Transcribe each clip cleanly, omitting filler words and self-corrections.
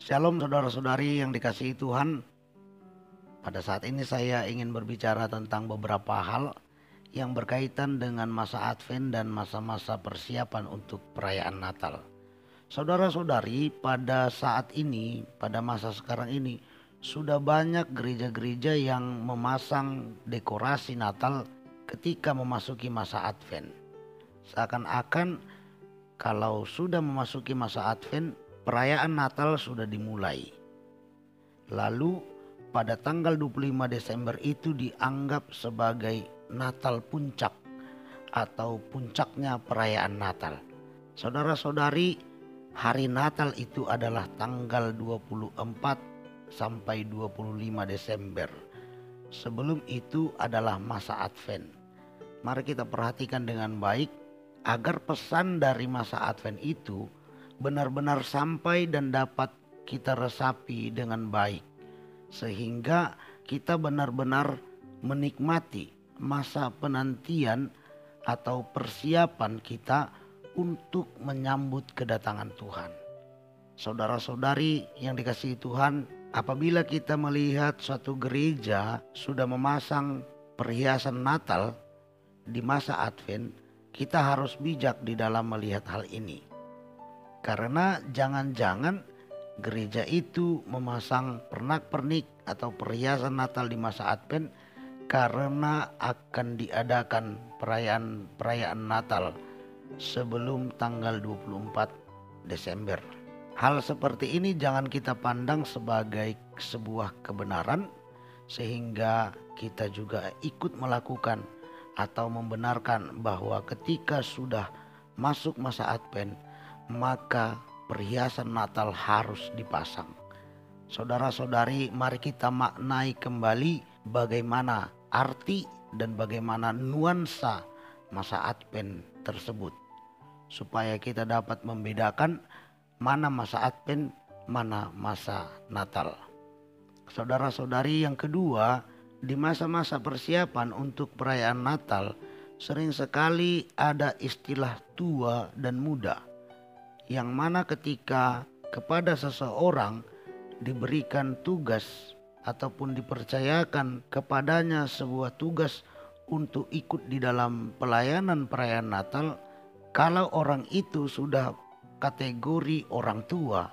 Shalom saudara-saudari yang dikasihi Tuhan. Pada saat ini saya ingin berbicara tentang beberapa hal yang berkaitan dengan masa Advent dan masa-masa persiapan untuk perayaan Natal. Saudara-saudari, pada saat ini, pada masa sekarang ini, sudah banyak gereja-gereja yang memasang dekorasi Natal ketika memasuki masa Advent. Seakan-akan kalau sudah memasuki masa Advent, perayaan Natal sudah dimulai. Lalu pada tanggal 25 Desember itu dianggap sebagai Natal puncak atau puncaknya perayaan Natal. Saudara-saudari, hari Natal itu adalah tanggal 24 sampai 25 Desember. Sebelum itu adalah masa Advent. Mari kita perhatikan dengan baik agar pesan dari masa Advent itu benar-benar sampai dan dapat kita resapi dengan baik, sehingga kita benar-benar menikmati masa penantian atau persiapan kita untuk menyambut kedatangan Tuhan. Saudara-saudari yang dikasihi Tuhan, apabila kita melihat suatu gereja sudah memasang perhiasan Natal di masa Advent, kita harus bijak di dalam melihat hal ini. Karena jangan-jangan gereja itu memasang pernak-pernik atau perhiasan Natal di masa Advent karena akan diadakan perayaan Natal sebelum tanggal 24 Desember. Hal seperti ini jangan kita pandang sebagai sebuah kebenaran sehingga kita juga ikut melakukan atau membenarkan bahwa ketika sudah masuk masa Advent, maka perhiasan Natal harus dipasang. Saudara-saudari, mari kita maknai kembali bagaimana arti dan bagaimana nuansa masa Advent tersebut, supaya kita dapat membedakan mana masa Advent, mana masa Natal. Saudara-saudari, yang kedua, di masa-masa persiapan untuk perayaan Natal, sering sekali ada istilah tua dan muda, yang mana ketika kepada seseorang diberikan tugas ataupun dipercayakan kepadanya sebuah tugas untuk ikut di dalam pelayanan perayaan Natal, kalau orang itu sudah kategori orang tua,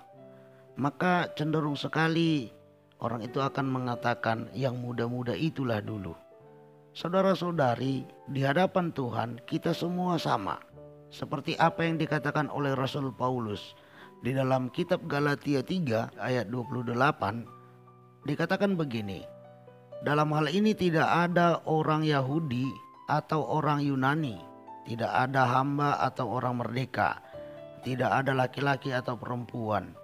maka cenderung sekali orang itu akan mengatakan yang muda-muda itulah dulu. Saudara-saudari, di hadapan Tuhan kita semua sama. Seperti apa yang dikatakan oleh Rasul Paulus di dalam kitab Galatia 3 ayat 28, dikatakan begini: dalam hal ini tidak ada orang Yahudi atau orang Yunani, tidak ada hamba atau orang merdeka, tidak ada laki-laki atau perempuan,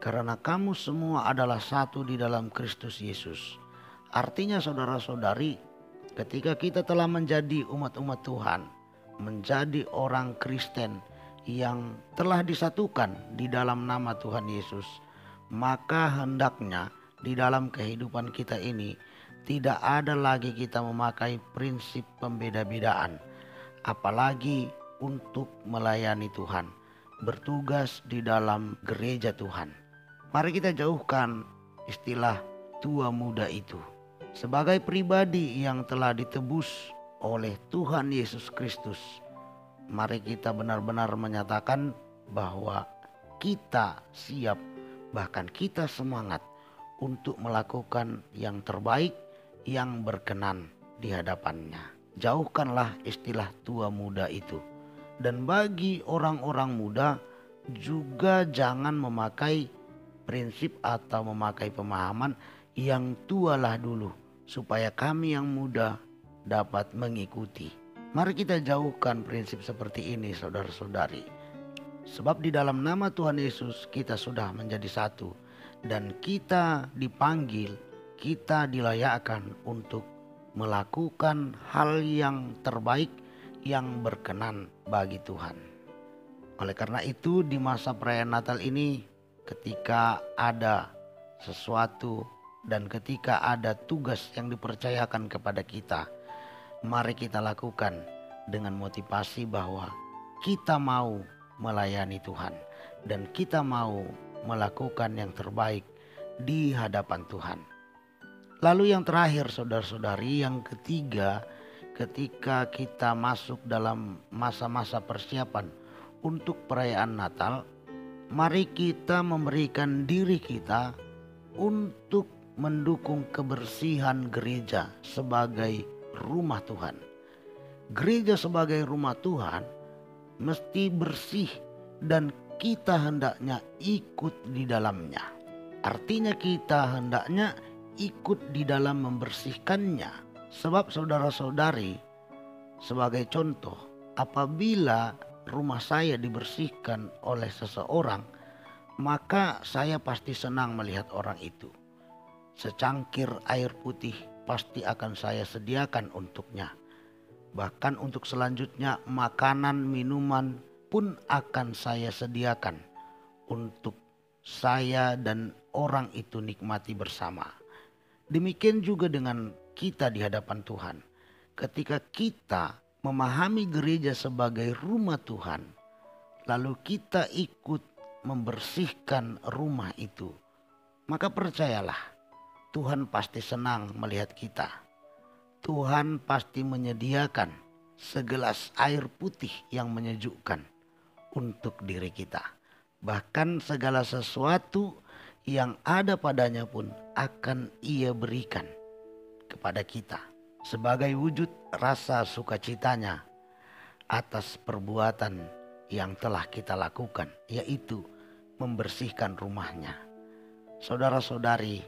karena kamu semua adalah satu di dalam Kristus Yesus. Artinya saudara-saudari, ketika kita telah menjadi umat-umat Tuhan, menjadi orang Kristen yang telah disatukan di dalam nama Tuhan Yesus, maka hendaknya di dalam kehidupan kita ini tidak ada lagi kita memakai prinsip pembeda-bedaan, apalagi untuk melayani Tuhan, bertugas di dalam gereja Tuhan. Mari kita jauhkan istilah tua muda itu. Sebagai pribadi yang telah ditebus oleh Tuhan Yesus Kristus, mari kita benar-benar menyatakan bahwa kita siap, bahkan kita semangat untuk melakukan yang terbaik, yang berkenan di hadapannya. Jauhkanlah istilah tua muda itu. Dan bagi orang-orang muda juga jangan memakai prinsip atau memakai pemahaman yang tualah dulu, supaya kami yang muda dapat mengikuti. Mari kita jauhkan prinsip seperti ini, saudara-saudari. Sebab di dalam nama Tuhan Yesus kita sudah menjadi satu, dan kita dipanggil, kita dilayakkan untuk melakukan hal yang terbaik, yang berkenan bagi Tuhan. Oleh karena itu, di masa perayaan Natal ini, ketika ada sesuatu dan ketika ada tugas yang dipercayakan kepada kita, mari kita lakukan dengan motivasi bahwa kita mau melayani Tuhan dan kita mau melakukan yang terbaik di hadapan Tuhan. Lalu yang terakhir saudara-saudari, yang ketiga, ketika kita masuk dalam masa-masa persiapan untuk perayaan Natal, mari kita memberikan diri kita untuk mendukung kebersihan gereja sebagai rumah Tuhan. Gereja sebagai rumah Tuhan mesti bersih dan kita hendaknya ikut di dalamnya. Artinya kita hendaknya ikut di dalam membersihkannya. Sebab saudara-saudari, sebagai contoh, apabila rumah saya dibersihkan oleh seseorang, maka saya pasti senang melihat orang itu. Secangkir air putih pasti akan saya sediakan untuknya. Bahkan untuk selanjutnya makanan, minuman pun akan saya sediakan untuk saya dan orang itu nikmati bersama. Demikian juga dengan kita di hadapan Tuhan. Ketika kita memahami gereja sebagai rumah Tuhan, lalu kita ikut membersihkan rumah itu, maka percayalah, Tuhan pasti senang melihat kita. Tuhan pasti menyediakan segelas air putih yang menyejukkan untuk diri kita. Bahkan segala sesuatu yang ada padanya pun akan Ia berikan kepada kita sebagai wujud rasa sukacitanya atas perbuatan yang telah kita lakukan, yaitu membersihkan rumahnya. Saudara-saudari,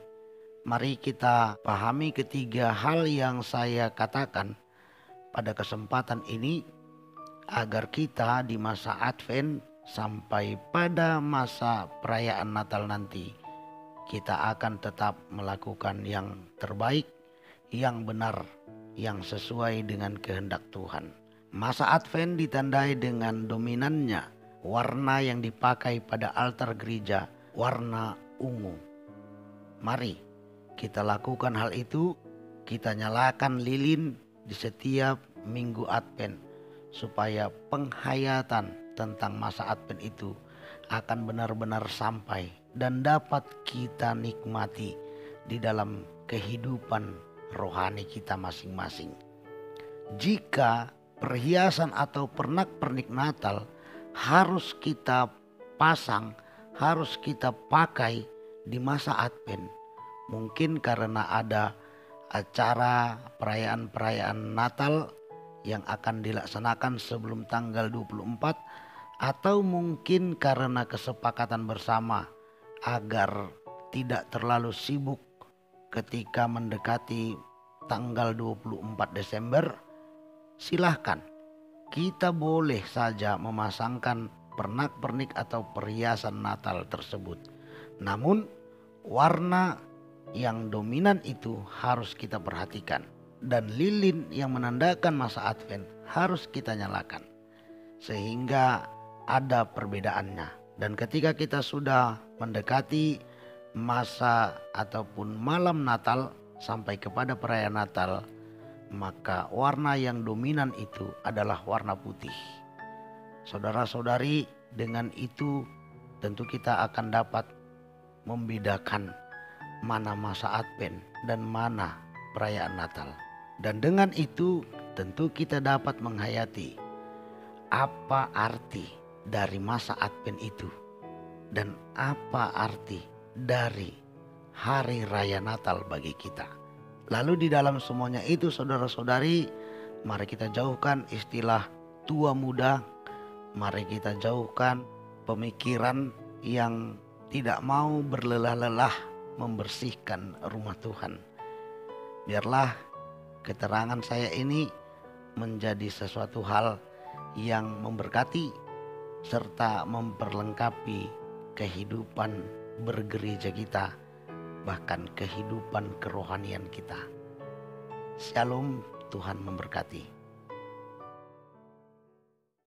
mari kita pahami ketiga hal yang saya katakan pada kesempatan ini, agar kita di masa Advent sampai pada masa perayaan Natal nanti, kita akan tetap melakukan yang terbaik, yang benar, yang sesuai dengan kehendak Tuhan. Masa Advent ditandai dengan dominannya warna yang dipakai pada altar gereja, warna ungu. Mari kita lakukan hal itu, kita nyalakan lilin di setiap minggu Advent, supaya penghayatan tentang masa Advent itu akan benar-benar sampai dan dapat kita nikmati di dalam kehidupan rohani kita masing-masing. Jika perhiasan atau pernak-pernik Natal harus kita pasang, harus kita pakai di masa Advent, mungkin karena ada acara perayaan-perayaan Natal yang akan dilaksanakan sebelum tanggal 24, atau mungkin karena kesepakatan bersama agar tidak terlalu sibuk ketika mendekati tanggal 24 Desember, silahkan, kita boleh saja memasangkan pernak-pernik atau perhiasan Natal tersebut. Namun warna yang dominan itu harus kita perhatikan, dan lilin yang menandakan masa Advent harus kita nyalakan, sehingga ada perbedaannya. Dan ketika kita sudah mendekati masa ataupun malam Natal sampai kepada perayaan Natal, maka warna yang dominan itu adalah warna putih. Saudara-saudari, dengan itu tentu kita akan dapat membedakan mana masa Advent dan mana perayaan Natal. Dan dengan itu tentu kita dapat menghayati apa arti dari masa Advent itu dan apa arti dari hari raya Natal bagi kita. Lalu di dalam semuanya itu, saudara-saudari, mari kita jauhkan istilah tua muda. Mari kita jauhkan pemikiran yang tidak mau berlelah-lelah membersihkan rumah Tuhan. Biarlah keterangan saya ini menjadi sesuatu hal yang memberkati serta memperlengkapi kehidupan bergereja kita, bahkan kehidupan kerohanian kita. Shalom, Tuhan memberkati.